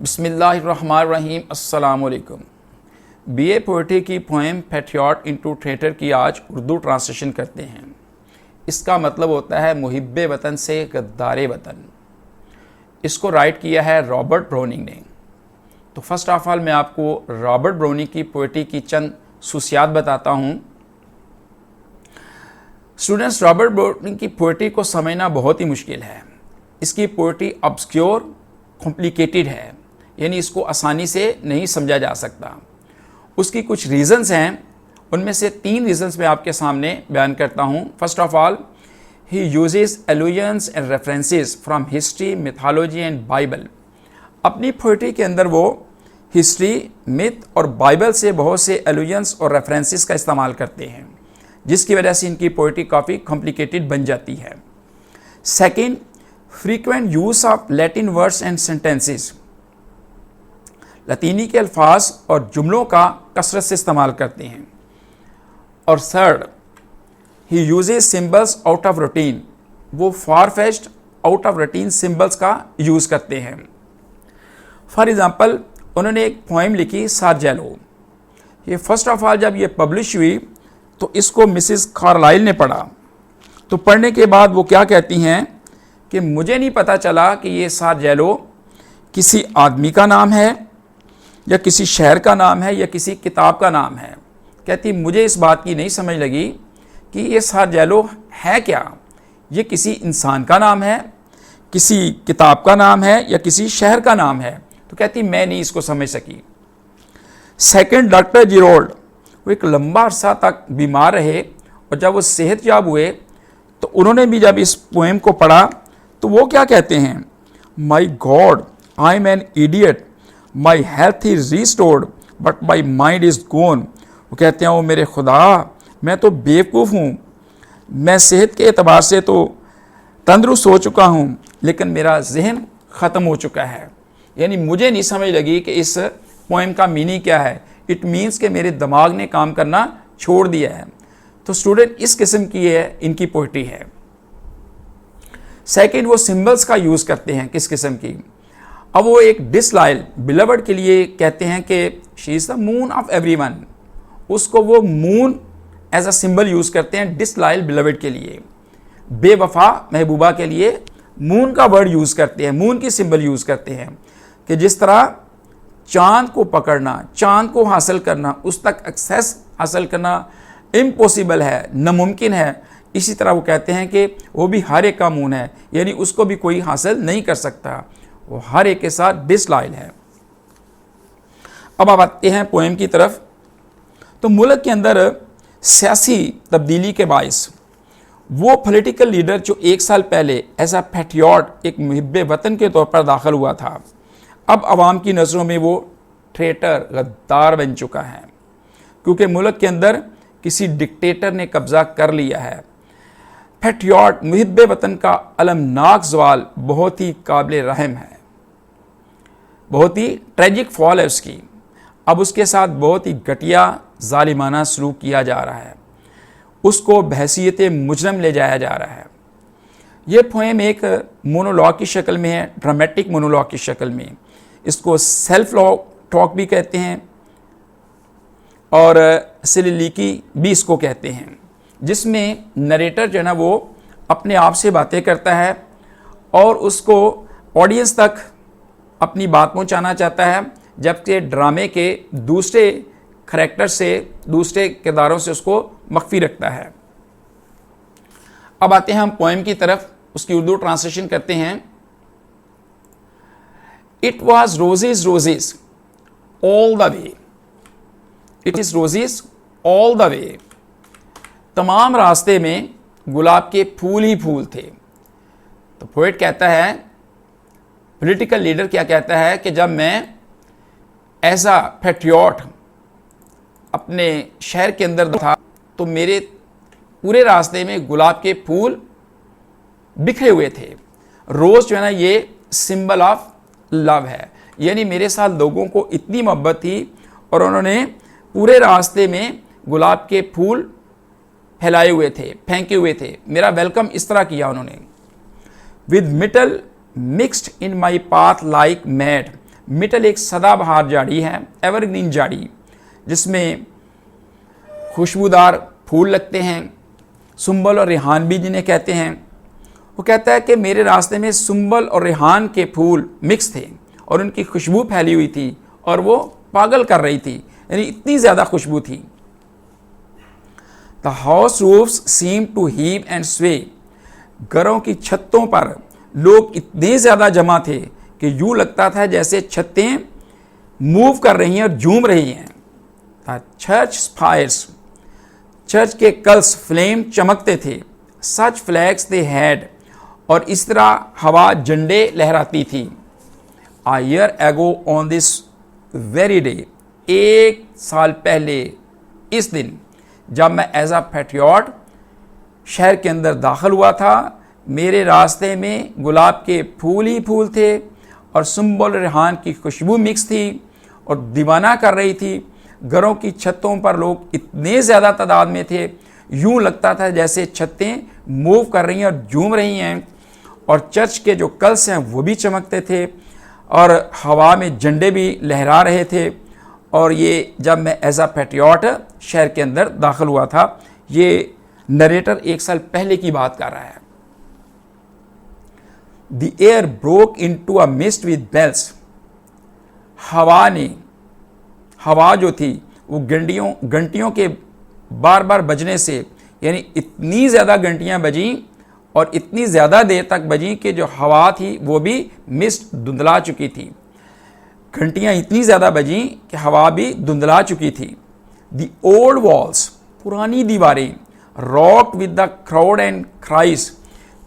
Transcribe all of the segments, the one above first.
बिस्मिल्लाहिर्रहमानिर्रहीम। अस्सलाम वालेकुम। बीए पोएट्री की पोएम पैट्रियट इनटू ट्रेटर की आज उर्दू ट्रांसलेशन करते हैं। इसका मतलब होता है मुहिब्बे वतन से गद्दारे वतन। इसको राइट किया है रॉबर्ट ब्राउनिंग ने। तो फर्स्ट ऑफ ऑल मैं आपको रॉबर्ट ब्राउनिंग की पोएट्री की चंद खुसूसियात बताता हूँ। स्टूडेंट्स, रॉबर्ट ब्राउनिंग की पोएट्री को समझना बहुत ही मुश्किल है। इसकी पोएट्री ऑब्सक्योर, कॉम्प्लिकेटेड है, यानी इसको आसानी से नहीं समझा जा सकता। उसकी कुछ रीज़न्स हैं, उनमें से 3 रीज़न्स मैं आपके सामने बयान करता हूँ। First of all, he uses allusions and references from history, mythology and Bible. अपनी पोएट्री के अंदर वो हिस्ट्री, मिथ और बाइबल से बहुत से एलुजन्स और रेफरेंसेस का इस्तेमाल करते हैं, जिसकी वजह से इनकी पोएट्री काफ़ी कॉम्प्लिकेटेड बन जाती है। Second, frequent use of Latin words and sentences. लतीनी के अल्फाज और जुमलों का कसरत से इस्तेमाल करते हैं। और third, he uses symbols out of routine. वो far fetched, out of routine symbols का यूज़ करते हैं। फॉर एग्जांपल, उन्होंने एक पोएम लिखी सार्जेलो। ये फर्स्ट ऑफ ऑल जब ये पब्लिश हुई तो इसको मिसिस कार्लाइल ने पढ़ा। तो पढ़ने के बाद वो क्या कहती हैं कि मुझे नहीं पता चला कि ये सार्जेलो किसी आदमी का नाम है या किसी शहर का नाम है या किसी किताब का नाम है। कहती मुझे इस बात की नहीं समझ लगी कि ये सार्जेलो है क्या, ये किसी इंसान का नाम है, किसी किताब का नाम है या किसी शहर का नाम है। तो कहती मैं नहीं इसको समझ सकी। सेकंड, डॉक्टर जिरोल्ड, वो एक लंबा अरसा तक बीमार रहे और जब वो सेहतयाब हुए तो उन्होंने भी जब इस पोएम को पढ़ा तो वो क्या कहते हैं, my God, I am an idiot, my health is restored but my mind is gone. वो कहते हैं ओ मेरे खुदा, मैं तो बेवकूफ़ हूँ, मैं सेहत के एतबार से तो तंदुरुस्त हो चुका हूँ लेकिन मेरा जहन ख़त्म हो चुका है। यानी मुझे नहीं समझ लगी कि इस पोएम का मीनिंग क्या है। इट मीन्स कि मेरे दिमाग ने काम करना छोड़ दिया है। तो स्टूडेंट, इस किस्म की है इनकी पोएट्री है। सेकेंड, वो सिंबल्स का यूज़ करते हैं। किस किस्म की? अब वो एक डिसलॉयल बिलवर्ड के लिए कहते हैं कि she is the moon of everyone. उसको वो moon as a symbol use करते हैं डिसलॉयल बिलवर्ड के लिए। बेवफा महबूबा के लिए मून का वर्ड यूज़ करते हैं, मून की सिंबल यूज़ करते हैं कि जिस तरह चांद को पकड़ना, चांद को हासिल करना, उस तक एक्सेस हासिल करना इम्पॉसिबल है, नामुमकिन है। इसी तरह वो कहते हैं कि वो भी हर एक का मून है, यानी उसको भी कोई हासिल नहीं कर सकता, वो हर एक के साथ डिसलॉयल है। अब आप आते हैं पोएम की तरफ। तो मुल्क के अंदर सियासी तब्दीली के बायस वो पॉलिटिकल लीडर जो 1 साल पहले एज अ पैट्रियट, एक मुहिब्बे वतन के तौर पर दाखिल हुआ था, अब आवाम की नज़रों में वो ट्रेटर, गद्दार बन चुका है, क्योंकि मुल्क के अंदर किसी डिक्टेटर ने कब्ज़ा कर लिया है। पैट्रियट, मुहिब्बे वतन का अलमनाक ज़वाल बहुत ही काबिल रहम है, बहुत ही ट्रेजिक फॉल है उसकी। अब उसके साथ बहुत ही घटिया जालिमाना सलूक किया जा रहा है, उसको बहैसियत मुजरम ले जाया जा रहा है। ये पोएम एक मोनोलॉग की शक्ल में है, ड्रामेटिक मोनोलॉग की शक्ल में। इसको सेल्फ टॉक भी कहते हैं और सिलिलिकी भी इसको कहते हैं, जिसमें नरेटर जो है ना वो अपने आप से बातें करता है और उसको ऑडियंस तक अपनी बात पहुंचाना चाहता है, जबकि ड्रामे के दूसरे करैक्टर से, दूसरे किरदारों से उसको मख्फी रखता है। अब आते हैं हम पोएम की तरफ, उसकी उर्दू ट्रांसलेशन करते हैं। It was roses roses all the way, it is roses all the way. तमाम रास्ते में गुलाब के फूल ही फूल थे। तो पोएट कहता है, पॉलिटिकल लीडर क्या कहता है कि जब मैं एज अ पैट्रियट अपने शहर के अंदर था तो मेरे पूरे रास्ते में गुलाब के फूल बिखरे हुए थे। रोज़ जो है ना ये सिंबल ऑफ लव है, यानी मेरे साथ लोगों को इतनी मोहब्बत थी और उन्होंने पूरे रास्ते में गुलाब के फूल फैलाए हुए थे, फेंके हुए थे। मेरा वेलकम इस तरह किया उन्होंने। With myrtle mixed in my path like mad, myrtle एक सदाबहार झाड़ी है, एवरग्रीन झाड़ी, जिसमें खुशबूदार फूल लगते हैं। सुंबल और रेहान भी जिन्हें कहते हैं। वो कहता है कि मेरे रास्ते में सुंबल और रेहान के फूल मिक्स थे और उनकी खुशबू फैली हुई थी और वो पागल कर रही थी, यानी इतनी ज़्यादा खुशबू थी। The house roofs seem to heave and sway. घरों की छतों पर लोग इतने ज़्यादा जमा थे कि यूँ लगता था जैसे छतें मूव कर रही हैं और झूम रही हैं। The church fires. चर्च के कल्स फ्लेम चमकते थे। Such flags they had. और इस तरह हवा झंडे लहराती थी। A year ago on this very day, 1 साल पहले इस दिन, जब मैं एज अ पैट्रियट शहर के अंदर दाखिल हुआ था, मेरे रास्ते में गुलाब के फूल ही फूल थे और सुंबल रेहान की खुशबू मिक्स थी और दीवाना कर रही थी। घरों की छतों पर लोग इतने ज़्यादा तादाद में थे, यूं लगता था जैसे छतें मूव कर रही हैं और झूम रही हैं। और चर्च के जो कल्स हैं वो भी चमकते थे और हवा में झंडे भी लहरा रहे थे। और ये जब मैं एज अ पैट्रियट शहर के अंदर दाखिल हुआ था, ये नरेटर 1 साल पहले की बात कर रहा है। The air broke into a mist with bells. हवा जो थी वो घंटियों के बार बार बजने से, यानी इतनी ज़्यादा घंटियाँ बजीं और इतनी ज़्यादा देर तक बजीं कि जो हवा थी वो भी मिस्ट धुंधला चुकी थी। घंटियाँ इतनी ज़्यादा बजीं कि हवा भी धुंधला चुकी थी। The old walls. पुरानी दीवारें। Rock with the crowd and cries.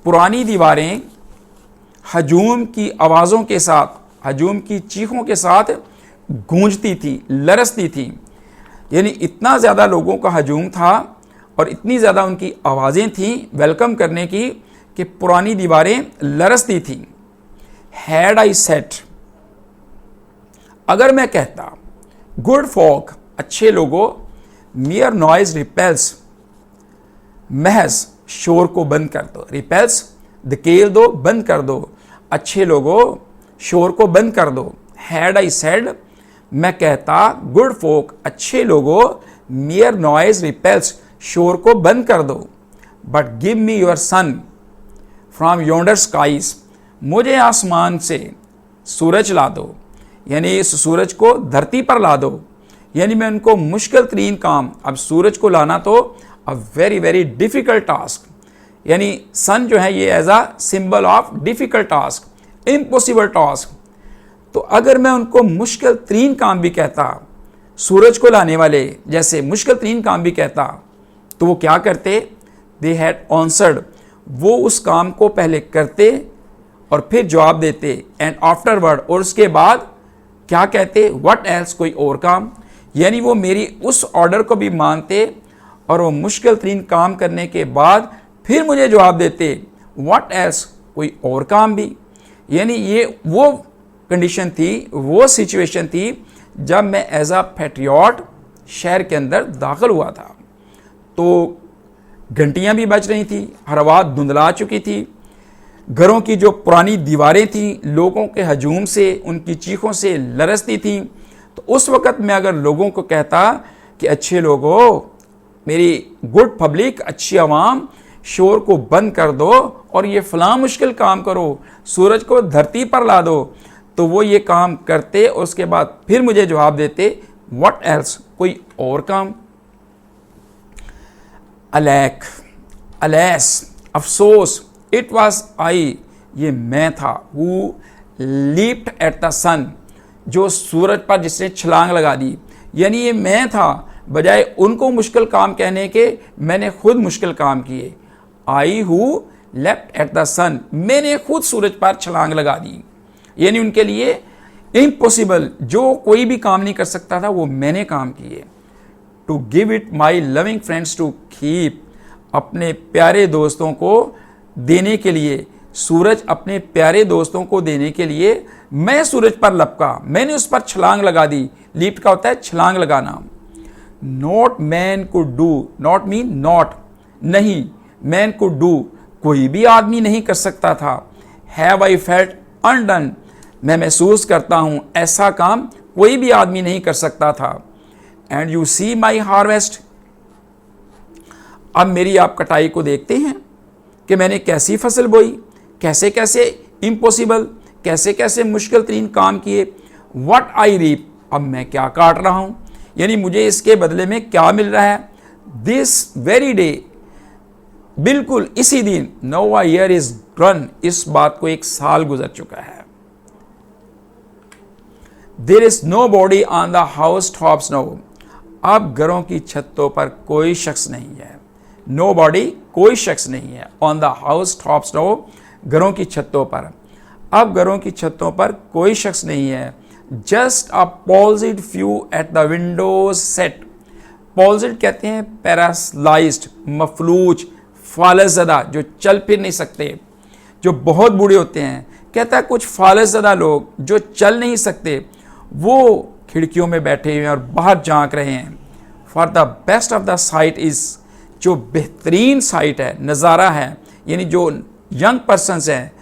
पुरानी दीवारें हजूम की आवाज़ों के साथ, हजूम की चीखों के साथ गूंजती थी, लरसती थी। यानी इतना ज़्यादा लोगों का हजूम था और इतनी ज़्यादा उनकी आवाज़ें थीं वेलकम करने की कि पुरानी दीवारें लरसती थीं। Had I set. अगर मैं कहता गुड फॉक, अच्छे लोगों, मियर नॉइज रिपेल्स, महज शोर को बंद कर दो। रिपेल्स धकेल दो, बंद कर दो। अच्छे लोगों, शोर को बंद कर दो। हैड आई सेड, मैं कहता गुड फोक, अच्छे लोगों, मियर नॉइज रिपेल्स, शोर को बंद कर दो। But give me your sun from yonder skies, मुझे आसमान से सूरज ला दो, यानी इस सूरज को धरती पर ला दो। यानी मैं उनको मुश्किल तरीन काम, अब सूरज को लाना तो a very very difficult task, यानी सन जो है ये as a symbol of difficult task, impossible task. तो अगर मैं उनको मुश्किल तरीन काम भी कहता, सूरज को लाने वाले जैसे मुश्किल तरीन काम भी कहता, तो वो क्या करते? दे हैड आंसर्ड, वो उस काम को पहले करते और फिर जवाब देते। एंड आफ्टरवर्ड, और उसके बाद क्या कहते? व्हाट एल्स, कोई और काम। यानी वो मेरी उस ऑर्डर को भी मानते और वो मुश्किल तरीन काम करने के बाद फिर मुझे जवाब देते व्हाट एल्स, कोई और काम भी। यानी ये वो कंडीशन थी, वो सिचुएशन थी जब मैं एज अ पैट्रियट शहर के अंदर दाखिल हुआ था। तो घंटियां भी बज रही थी, हवा धुंधला चुकी थी, घरों की जो पुरानी दीवारें थीं लोगों के हजूम से, उनकी चीखों से लरसती थीं। तो उस वक़्त मैं अगर लोगों को कहता कि अच्छे लोगों, मेरी गुड पब्लिक, अच्छी आवाम, शोर को बंद कर दो और ये फ़लाँ मुश्किल काम करो, सूरज को धरती पर ला दो, तो वो ये काम करते और उसके बाद फिर मुझे जवाब देते व्हाट एल्स, कोई और काम। अलैक, अलैस, अफसोस, इट वॉज आई, ये मैं था, हु लीप्ड एट द सन, जो सूरज पर जिसने छलांग लगा दी। यानी ये मैं था, बजाय उनको मुश्किल काम कहने के मैंने खुद मुश्किल काम किए। I who left at the sun, मैंने खुद सूरज पर छलांग लगा दी। यानी उनके लिए इम्पॉसिबल, जो कोई भी काम नहीं कर सकता था, वो मैंने काम किए। To give it my loving friends to keep, अपने प्यारे दोस्तों को देने के लिए, सूरज अपने प्यारे दोस्तों को देने के लिए मैं सूरज पर लपका, मैंने उस पर छलांग लगा दी। लीप्ट का होता है छलांग लगाना। Not man could do, not mean not, नहीं, मैन कुड डू, कोई भी आदमी नहीं कर सकता था। हैव आई फेल्ट अनडन, मैं महसूस करता हूँ ऐसा काम कोई भी आदमी नहीं कर सकता था। And you see my harvest, अब मेरी आप कटाई को देखते हैं कि मैंने कैसी फसल बोई, कैसे कैसे इम्पॉसिबल, कैसे कैसे मुश्किल तरीन काम किए। व्हाट आई रीप, अब मैं क्या काट रहा हूँ, यानी मुझे इसके बदले में क्या मिल रहा है। दिस वेरी डे, बिल्कुल इसी दिन, no a year is run, इस बात को एक साल गुजर चुका है। There is nobody on the house tops, no, अब घरों की छतों पर कोई शख्स नहीं है। नो बॉडी, कोई शख्स नहीं है। On the house tops, no, घरों की छतों पर, अब घरों की छतों पर कोई शख्स नहीं है। Just a palsied few at the windows set, palsied कहते हैं पैरालाइज्ड, मफलूज, फालसज़दा, जो चल फिर नहीं सकते, जो बहुत बूढ़े होते हैं। कहता है कुछ फालसज़दा लोग जो चल नहीं सकते वो खिड़कियों में बैठे हुए हैं और बाहर झांक रहे हैं। For the best of the site is, जो बेहतरीन साइट है, नज़ारा है, यानी जो यंग पर्सनस हैं,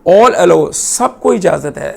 ऑल अलो, सबको इजाज़त है।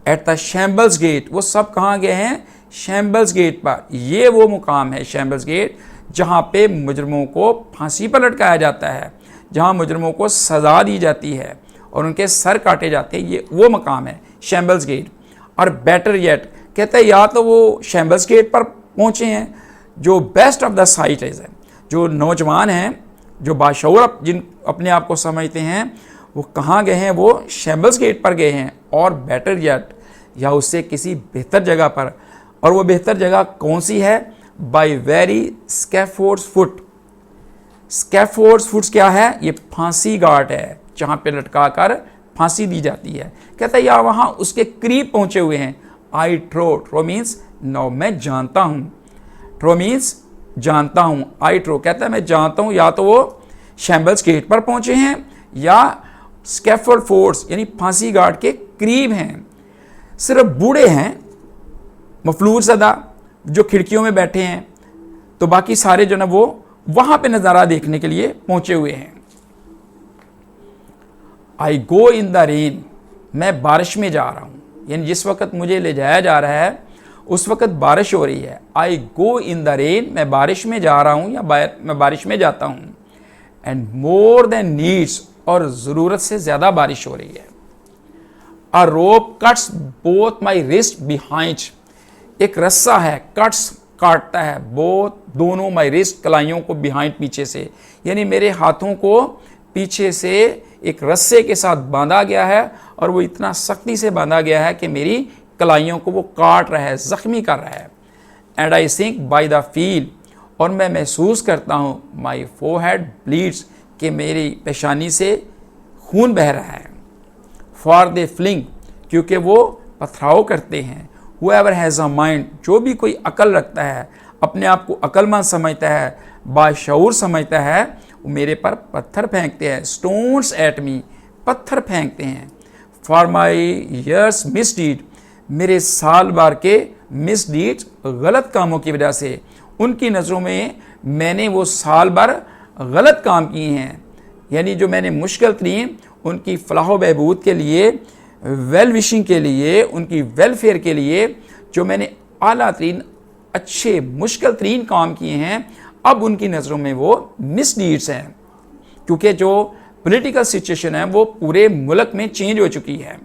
एट द शैम्बल्स गेट, वो सब कहाँ गए हैं, शैम्बल्स गेट पर। ये वो मुकाम है शैम्बल्स गेट जहाँ पे मुजरमों को फांसी पर लटकाया जाता है, जहाँ मुजरमों को सज़ा दी जाती है और उनके सर काटे जाते हैं। ये वो मकाम है शैम्बल्स गेट। और बेटर येट, कहते हैं या तो वो शैम्बल्स गेट पर पहुँचे हैं, जो बेस्ट ऑफ द साइट है, जो नौजवान हैं, जो बाशऊर जिन अपने आप को समझते हैं, वो कहाँ गए हैं, वो शैम्बल्स गेट पर गए हैं। और बेटर येट, या उससे किसी बेहतर जगह पर, और वो बेहतर जगह कौन सी है, बाई वेरी स्कैफोर्ड्स फुट। स्कैफोर्ड्स फुट्स क्या है, ये फांसी घाट है जहाँ पे लटका कर फांसी दी जाती है। कहता है या वहाँ उसके करीब पहुँचे हुए हैं। आई ट्रो, ट्रो मीन्स नो, मैं जानता हूँ, ट्रो मीन्स जानता हूँ। आई ट्रो कहता है मैं जानता हूँ, या तो वो शैम्बल्स गेट पर पहुँचे हैं या स्कैफोल्ड फोर्ट्स यानी फांसी घाट के करीब हैं। सिर्फ बूढ़े हैं, मफलूज ज़दा, जो खिड़कियों में बैठे हैं, तो बाकी सारे जो ना वो वहाँ पे नज़ारा देखने के लिए पहुँचे हुए हैं। आई गो इन द रेन, मैं बारिश में जा रहा हूँ, यानी जिस वक्त मुझे ले जाया जा रहा है उस वक्त बारिश हो रही है। आई गो इन द रेन, मैं बारिश में जा रहा हूँ या मैं बारिश में जाता हूँ। एंड मोर देन नीड्स, और ज़रूरत से ज़्यादा बारिश हो रही है। A rope cuts both my wrist behind, एक रस्सा है, कट्स काटता है, बोथ दोनों माई रिस्ट, कलाइयों को, बिहाइंड पीछे से, यानी मेरे हाथों को पीछे से एक रस्से के साथ बांधा गया है और वो इतना सख्ती से बांधा गया है कि मेरी कलाइयों को वो काट रहा है, ज़ख्मी कर रहा है। And I sink by the feel, और मैं महसूस करता हूँ, माई फोरहेड ब्लीड्स, कि मेरी पेशानी से खून बह रहा है। फॉर दे फ्लिंग, क्योंकि वो पथराव करते हैं। हुएवर हैज़ अ माइंड, जो भी कोई अकल रखता है, अपने आप को अक्लमंद समझता है, बाशऊर समझता है, वो मेरे पर पत्थर फेंकते हैं। स्टोन्स एट मी, पत्थर फेंकते हैं। फॉर माई ईयर्स मिसडीड, मेरे साल भर के मिसडीड, गलत कामों की वजह से, उनकी नज़रों में मैंने वो साल भर गलत काम किए हैं, यानी जो मैंने मुश्किल तरीन उनकी फलाह बहबूद के लिए, वेल विशिंग के लिए, उनकी वेलफेयर के लिए जो मैंने आला तरीन, अच्छे, मुश्किल तरीन काम किए हैं, अब उनकी नज़रों में वो मिसडीड्स हैं। क्योंकि जो पॉलिटिकल सिचुएशन है वो पूरे मुल्क में चेंज हो चुकी है,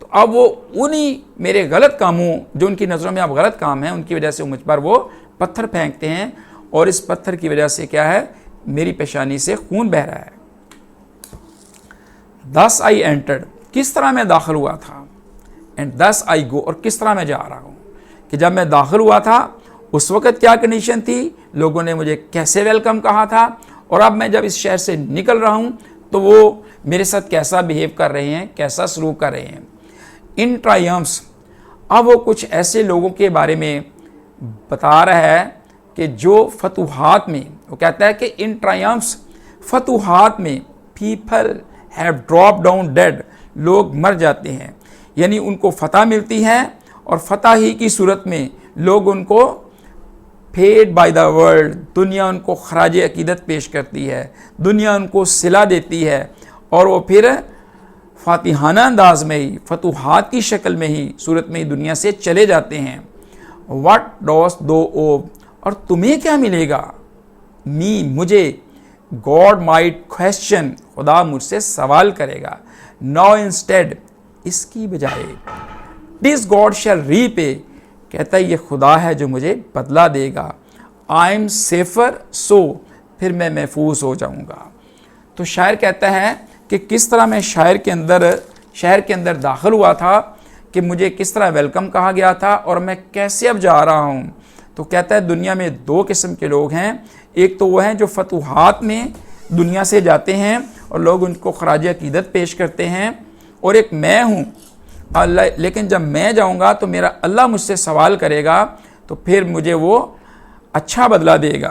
तो अब वो उन्हीं मेरे गलत कामों, जो उनकी नज़रों में अब गलत काम है, उनकी वजह से मुझ पर वो पत्थर फेंकते हैं। और इस पत्थर की वजह से क्या है, मेरी पेशानी से खून बह रहा है। दस आई एंटर्ड, किस तरह मैं दाखिल हुआ था। एंड दस आई गो, और किस तरह मैं जा रहा हूँ, कि जब मैं दाखिल हुआ था उस वक़्त क्या कंडीशन थी, लोगों ने मुझे कैसे वेलकम कहा था, और अब मैं जब इस शहर से निकल रहा हूँ तो वो मेरे साथ कैसा बिहेव कर रहे हैं, कैसा सलूक कर रहे हैं। इन ट्रायम्फ्स, अब वो कुछ ऐसे लोगों के बारे में बता रहा है कि जो फतूहात में, वो कहता है कि इन ट्रायम्फ्स, फतूहात में, people have drop down dead, लोग मर जाते हैं, यानी उनको फतह मिलती है और फतह ही की सूरत में लोग उनको फेड बाय द वर्ल्ड, दुनिया उनको खराज अकीदत पेश करती है, दुनिया उनको सिला देती है और वो फिर फातिहाना अंदाज में ही, फतूहात की शक्ल में ही, सूरत में ही दुनिया से चले जाते हैं। व्हाट डोस दो ओ, और तुम्हें क्या मिलेगा? मी, मुझे। गॉड माइट क्वेश्चन, खुदा मुझसे सवाल करेगा। नाउ इंस्टेड, इसकी बजाय। दिस गॉड शैल रीपे, कहता है ये खुदा है जो मुझे बदला देगा। आई एम सेफर, सो, फिर मैं महफूज हो जाऊंगा। तो शायर कहता है कि किस तरह मैं शहर के अंदर दाखिल हुआ था, कि मुझे किस तरह वेलकम कहा गया था और मैं कैसे अब जा रहा हूँ। तो कहता है दुनिया में दो किस्म के लोग हैं। एक तो वो हैं जो फतूहात में दुनिया से जाते हैं और लोग उनको खराज अकीदत पेश करते हैं, और एक मैं हूँ अल्लाह, लेकिन जब मैं जाऊँगा तो मेरा अल्लाह मुझसे सवाल करेगा, तो फिर मुझे वो अच्छा बदला देगा।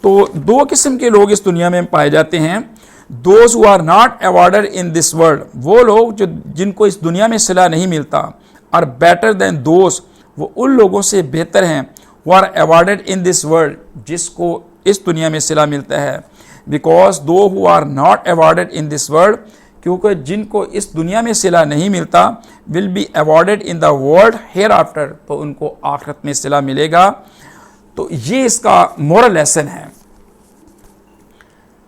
तो दो किस्म के लोग इस दुनिया में पाए जाते हैं। Those who are not awarded in this world, वो लोग जो जिनको इस दुनिया में सिला नहीं मिलता, आर बेटर देन दोज, वो उन लोगों से बेहतर हैं, who are awarded in this world, जिसको इस दुनिया में सिला मिलता है। Because those who are not awarded in this world, क्योंकि जिनको इस दुनिया में सिला नहीं मिलता, will be awarded in the world hereafter, तो उनको आखिरत में सिला मिलेगा। तो ये इसका मोरल लेसन है।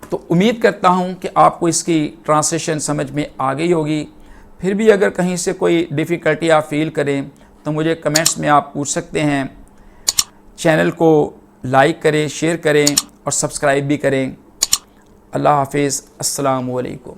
तो उम्मीद करता हूँ कि आपको इसकी ट्रांसलेशन समझ में आ गई होगी। फिर भी अगर कहीं से कोई डिफ़िकल्टी आप फील करें तो मुझे कमेंट्स में आप पूछ सकते हैं। चैनल को लाइक करें, शेयर करें और सब्सक्राइब भी करें। अल्लाह हाफिज़। अस्सलामु अलैकुम।